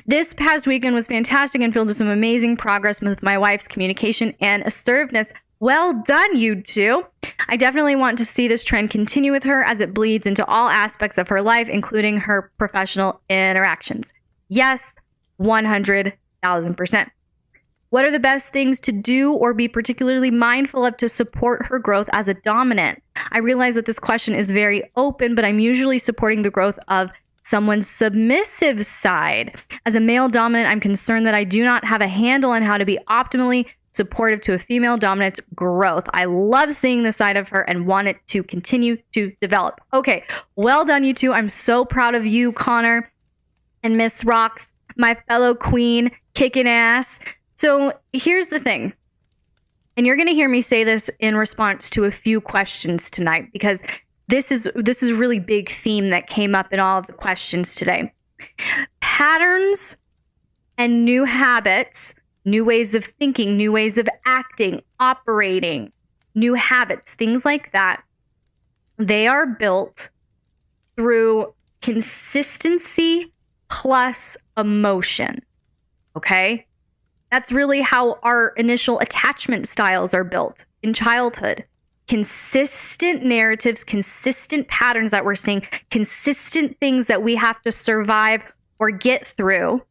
This past weekend was fantastic and filled with some amazing progress with my wife's communication and assertiveness. Well done, you two. I definitely want to see this trend continue with her as it bleeds into all aspects of her life, including her professional interactions. Yes, 100,000%. What are the best things to do or be particularly mindful of to support her growth as a dominant? I realize that this question is very open, but I'm usually supporting the growth of someone's submissive side. As a male dominant, I'm concerned that I do not have a handle on how to be optimally supportive to a female dominant's growth. I love seeing this side of her and want it to continue to develop. Okay, well done, you two. I'm so proud of you, Connor and Miss Rock, my fellow queen, kicking ass. So here's the thing, and you're going to hear me say this in response to a few questions tonight, because this is a really big theme that came up in all of the questions today. Patterns and new habits, new ways of thinking, new ways of acting, operating, new habits, things like that, they are built through consistency plus emotion, okay? That's really how our initial attachment styles are built in childhood. Consistent narratives, consistent patterns that we're seeing, consistent things that we have to survive or get through,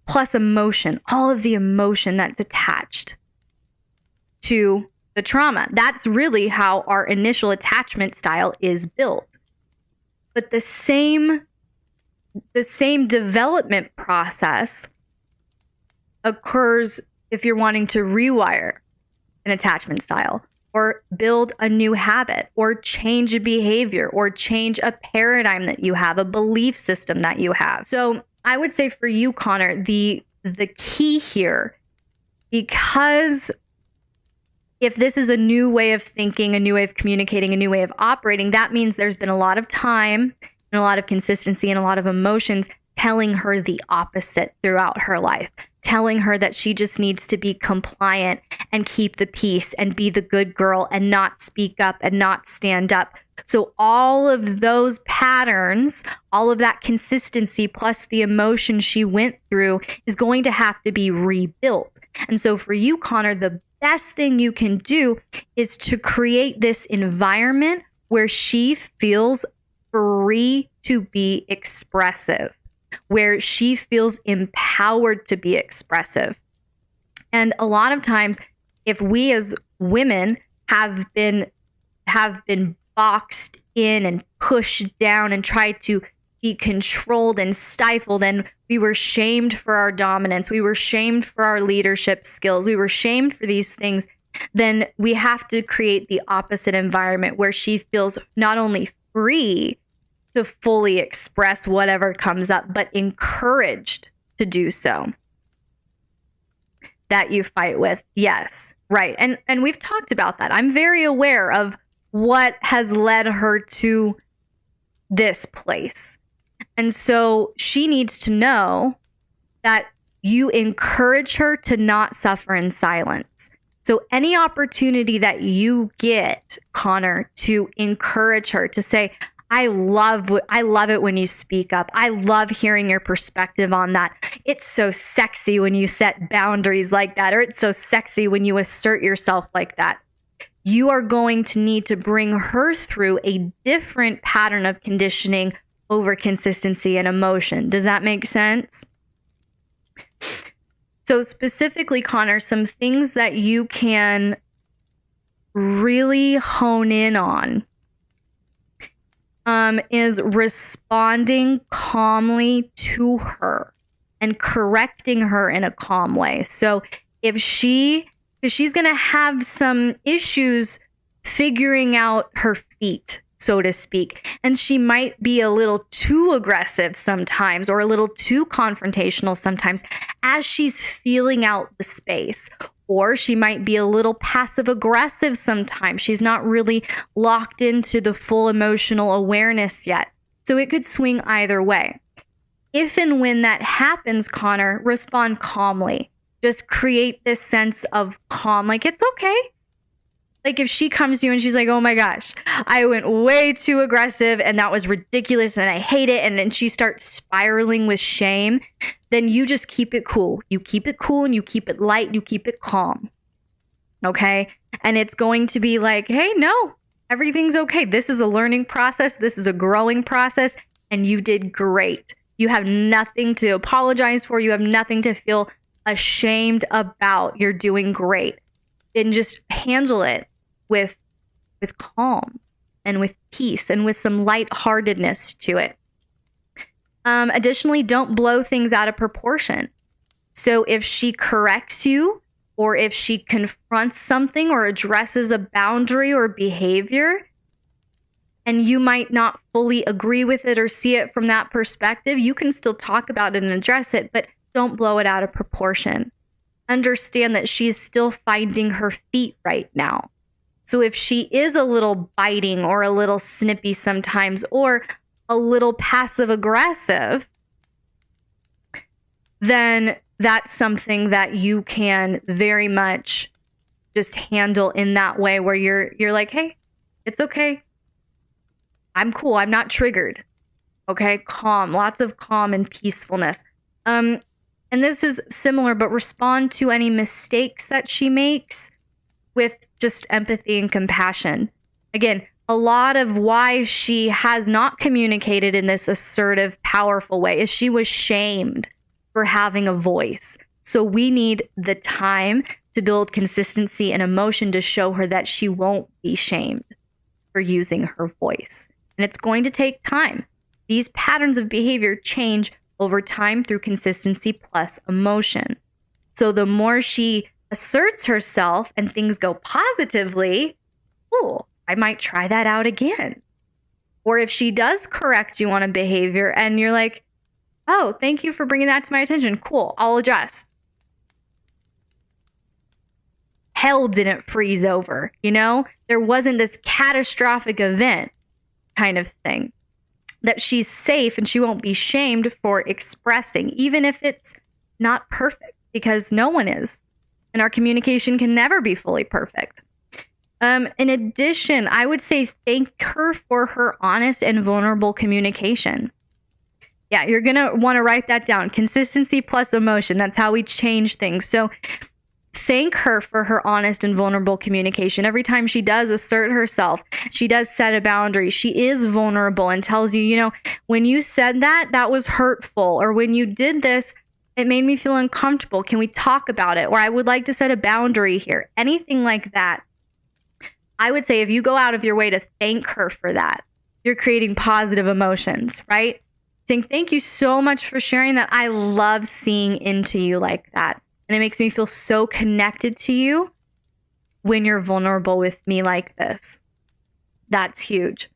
plus emotion, all of the emotion that's attached to the trauma. That's really how our initial attachment style is built. But the same development process occurs if you're wanting to rewire an attachment style or build a new habit or change a behavior or change a paradigm that you have, a belief system that you have. So I would say for you, Connor, the key here, because if this is a new way of thinking, a new way of communicating, a new way of operating, that means there's been a lot of time and a lot of consistency and a lot of emotions telling her the opposite throughout her life, telling her that she just needs to be compliant and keep the peace and be the good girl and not speak up and not stand up. So all of those patterns, all of that consistency plus the emotion she went through is going to have to be rebuilt. And so for you, Connor, the best thing you can do is to create this environment where she feels free to be expressive, where she feels empowered to be expressive. And a lot of times, if we as women have been boxed in and pushed down and tried to be controlled and stifled, and we were shamed for our dominance, we were shamed for our leadership skills, we were shamed for these things, then we have to create the opposite environment where she feels not only free to fully express whatever comes up, but encouraged to do so. That you fight with. Yes, right. And we've talked about that. I'm very aware of what has led her to this place. And so she needs to know that you encourage her to not suffer in silence. So any opportunity that you get, Connor, to encourage her, to say, I love it when you speak up. I love hearing your perspective on that. It's so sexy when you set boundaries like that, or it's so sexy when you assert yourself like that. You are going to need to bring her through a different pattern of conditioning over consistency and emotion. Does that make sense? So specifically, Connor, some things that you can really hone in on is responding calmly to her and correcting her in a calm way. So if she's going to have some issues figuring out her feet, so to speak, and she might be a little too aggressive sometimes or a little too confrontational sometimes as she's feeling out the space. Or she might be a little passive aggressive sometimes. She's not really locked into the full emotional awareness yet. So it could swing either way. If and when that happens, Connor, respond calmly. Just create this sense of calm, like it's okay. Like if she comes to you and she's like, oh my gosh, I went way too aggressive and that was ridiculous and I hate it. And then she starts spiraling with shame, then you just keep it cool. You keep it cool and you keep it light. You keep it calm. Okay. And it's going to be like, hey, no, everything's okay. This is a learning process. This is a growing process. And you did great. You have nothing to apologize for. You have nothing to feel ashamed about. You're doing great. And just handle it with calm and with peace and with some lightheartedness to it. Additionally, don't blow things out of proportion. So if she corrects you or if she confronts something or addresses a boundary or behavior, and you might not fully agree with it or see it from that perspective, you can still talk about it and address it, but don't blow it out of proportion. Understand that she is still finding her feet right now. So if she is a little biting or a little snippy sometimes or a little passive aggressive, then that's something that you can very much just handle in that way where you're like, hey, it's okay. I'm cool. I'm not triggered. Okay. Calm, lots of calm and peacefulness. And this is similar, but respond to any mistakes that she makes with just empathy and compassion. Again, a lot of why she has not communicated in this assertive, powerful way is she was shamed for having a voice. So we need the time to build consistency and emotion to show her that she won't be shamed for using her voice. And it's going to take time. These patterns of behavior change over time through consistency plus emotion. So the more she asserts herself and things go positively, oh, I might try that out again. Or if she does correct you on a behavior and you're like, oh, thank you for bringing that to my attention. Cool, I'll adjust. Hell didn't freeze over, you know? There wasn't this catastrophic event kind of thing. That she's safe and she won't be shamed for expressing, even if it's not perfect, because no one is. And our communication can never be fully perfect. In addition, I would say thank her for her honest and vulnerable communication. Yeah, you're going to want to write that down. Consistency plus emotion. That's how we change things. So thank her for her honest and vulnerable communication. Every time she does assert herself, she does set a boundary. She is vulnerable and tells you, you know, when you said that, that was hurtful. Or when you did this, it made me feel uncomfortable. Can we talk about it? Or I would like to set a boundary here. Anything like that. I would say if you go out of your way to thank her for that, you're creating positive emotions, right? Saying, thank you so much for sharing that. I love seeing into you like that. And it makes me feel so connected to you when you're vulnerable with me like this. That's huge.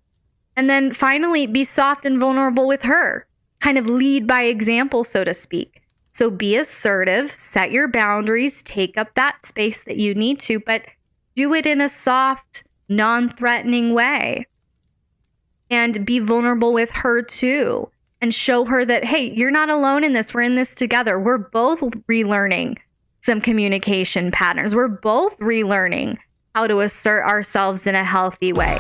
And then finally, be soft and vulnerable with her. Kind of lead by example, so to speak. So be assertive, set your boundaries, take up that space that you need to, but do it in a soft, non-threatening way. And be vulnerable with her too. And show her that, hey, you're not alone in this. We're in this together. We're both relearning some communication patterns. We're both relearning how to assert ourselves in a healthy way.